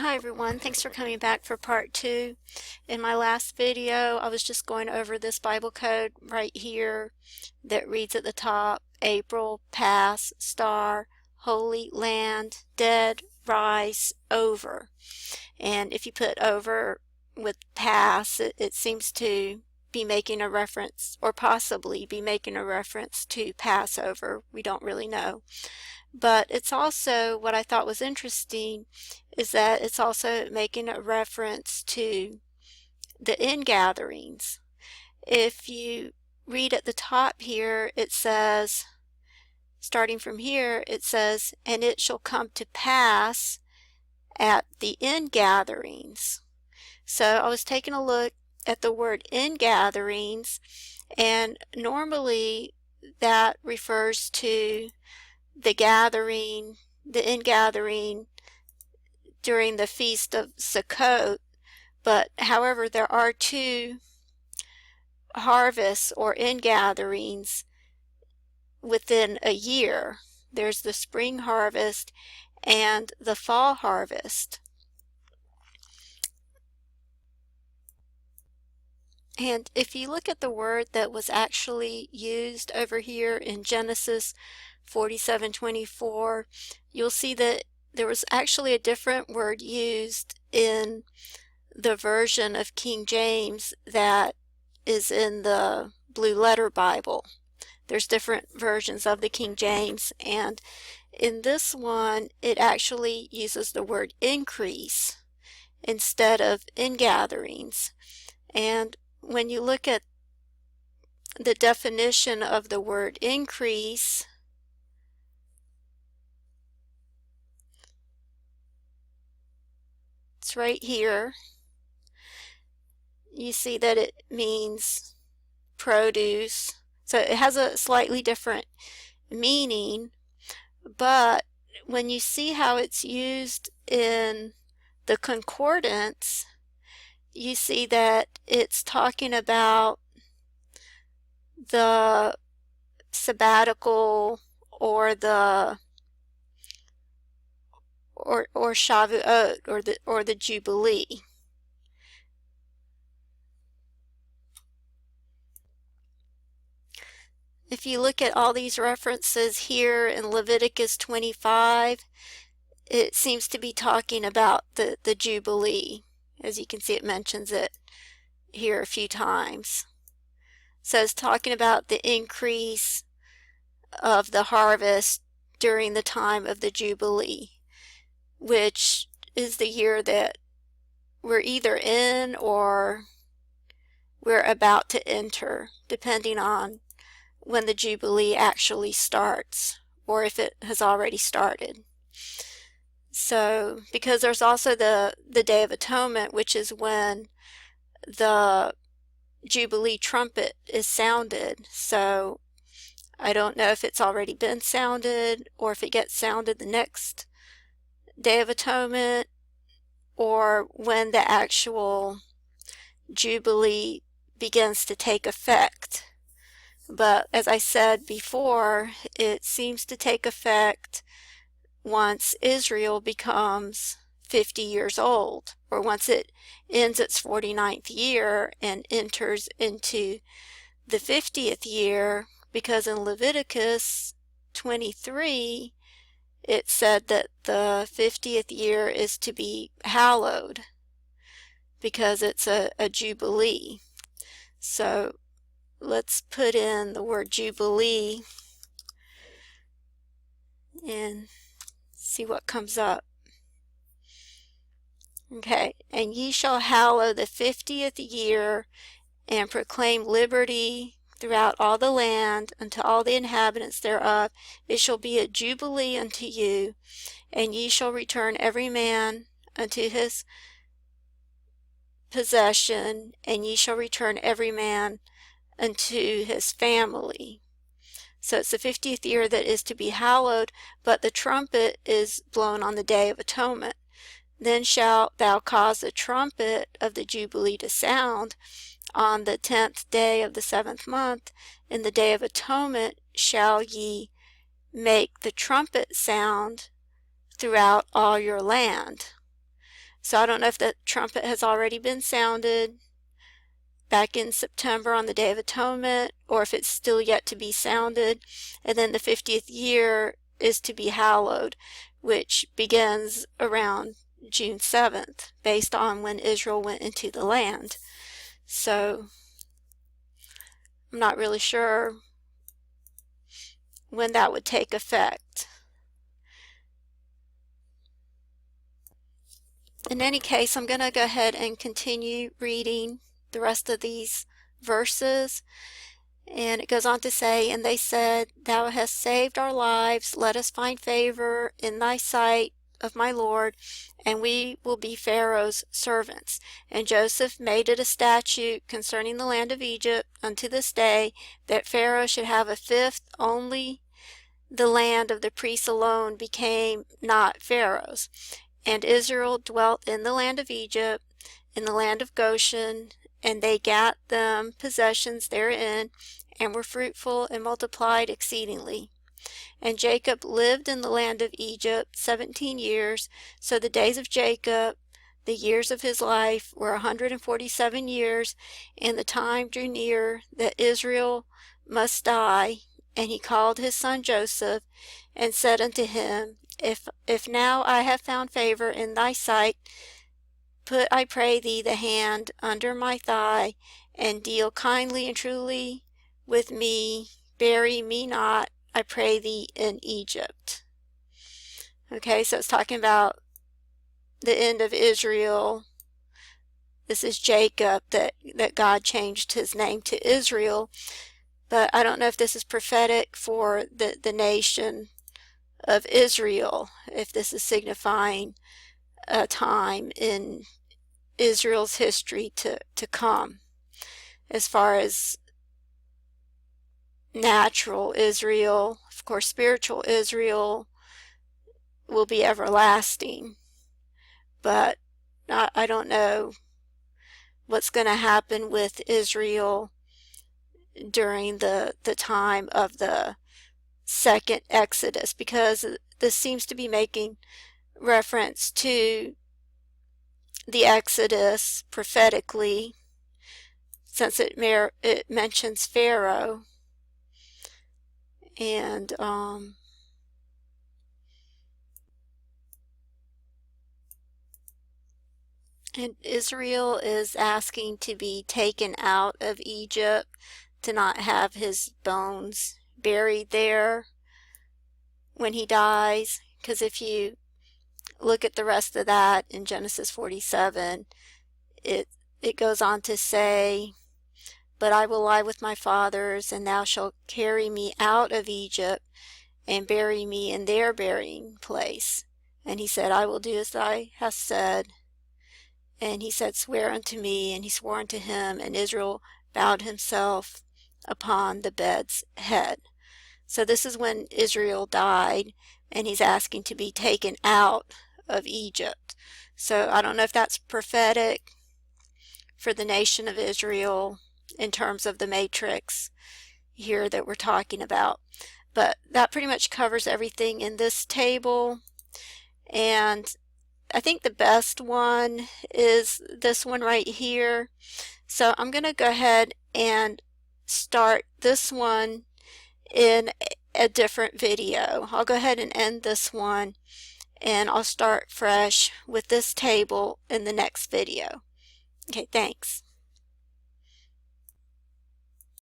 Hi everyone, thanks for coming back for part 2. In my last video, I was just going over this Bible code right here that reads at the top, April, pass, star, holy, land, dead, rise, over. And if you put over with pass, it seems to be making a reference, or possibly be making a reference to Passover. We don't really know. But it's also, what I thought was interesting is that it's also making a reference to the ingatherings. If you read at the top here, it says, starting from here, it says, and it shall come to pass at the ingatherings. So I was taking a look at the word ingatherings, and normally that refers to the gathering, the ingathering during the Feast of Sukkot, but however there are two harvests or ingatherings within a year. There's the spring harvest and the fall harvest. And if you look at the word that was actually used over here in Genesis 47:24, you'll see that there was actually a different word used in the version of King James that is in the Blue Letter Bible. There's different versions of the King James, and in this one it actually uses the word increase instead of ingatherings. And when you look at the definition of the word increase, it's right here. You see that it means produce. So it has a slightly different meaning, but when you see how it's used in the concordance, you see that it's talking about the sabbatical or the or Shavuot or the Jubilee. If you look at all these references here in Leviticus 25, it seems to be talking about the Jubilee. As you can see, it mentions it here a few times. So it's talking about the increase of the harvest during the time of the Jubilee, which is the year that we're either in or we're about to enter, depending on when the Jubilee actually starts, or if it has already started. So, because there's also the Day of Atonement, which is when the Jubilee trumpet is sounded. So I don't know if it's already been sounded or if it gets sounded the next Day of Atonement, or when the actual Jubilee begins to take effect. But as I said before, it seems to take effect once Israel becomes 50 years old, or once it ends its 49th year and enters into the 50th year, because in Leviticus 23 it said that the 50th year is to be hallowed because it's a Jubilee. So let's put in the word Jubilee and see what comes up. Okay, and ye shall hallow the 50th year and proclaim liberty throughout all the land unto all the inhabitants thereof. It shall be a jubilee unto you, and ye shall return every man unto his possession, and ye shall return every man unto his family. So it's the 50th year that is to be hallowed, but the trumpet is blown on the Day of Atonement. Then shalt thou cause the trumpet of the Jubilee to sound on the 10th day of the 7th month. In the Day of Atonement shall ye make the trumpet sound throughout all your land. So I don't know if the trumpet has already been sounded back in September on the Day of Atonement, or if it's still yet to be sounded. And then the 50th year is to be hallowed, which begins around June 7th, based on when Israel went into the land. So I'm not really sure when that would take effect. In any case, I'm going to go ahead and continue reading the rest of these verses. And it goes on to say, "And they said, Thou hast saved our lives. Let us find favor in thy sight of my Lord, and we will be Pharaoh's servants. And Joseph made it a statute concerning the land of Egypt unto this day, that Pharaoh should have a fifth, only the land of the priests alone became not Pharaoh's. And Israel dwelt in the land of Egypt, in the land of Goshen, and they gat them possessions therein, and were fruitful and multiplied exceedingly. And Jacob lived in the land of Egypt 17 years. So the days of Jacob, the years of his life, were 147 years, and the time drew near that Israel must die. And he called his son Joseph, and said unto him, If now I have found favor in thy sight, put, I pray thee, the hand under my thigh, and deal kindly and truly with me. Bury me not, I pray thee, in Egypt." Okay, so it's talking about the end of Israel. This is Jacob, that God changed his name to Israel. But I don't know if this is prophetic for the nation of Israel, if this is signifying a time in Israel's history to come. As far as natural Israel, of course, spiritual Israel will be everlasting. But I don't know what's going to happen with Israel during the time of the second Exodus, because this seems to be making reference to the Exodus prophetically, since it mentions Pharaoh. And Israel is asking to be taken out of Egypt, to not have his bones buried there when he dies. Because if you look at the rest of that in Genesis 47, it goes on to say, "But I will lie with my fathers, and thou shalt carry me out of Egypt, and bury me in their burying place." And he said, "I will do as thou hast said." And he said, "Swear unto me." And he swore unto him, and Israel bowed himself upon the bed's head. So this is when Israel died, and he's asking to be taken out of Egypt. So I don't know if that's prophetic for the nation of Israel in terms of the matrix here that we're talking about. But that pretty much covers everything in this table. And I think the best one is this one right here. So I'm going to go ahead and start this one in a different video. I'll go ahead and end this one, and I'll start fresh with this table in the next video. Okay, thanks.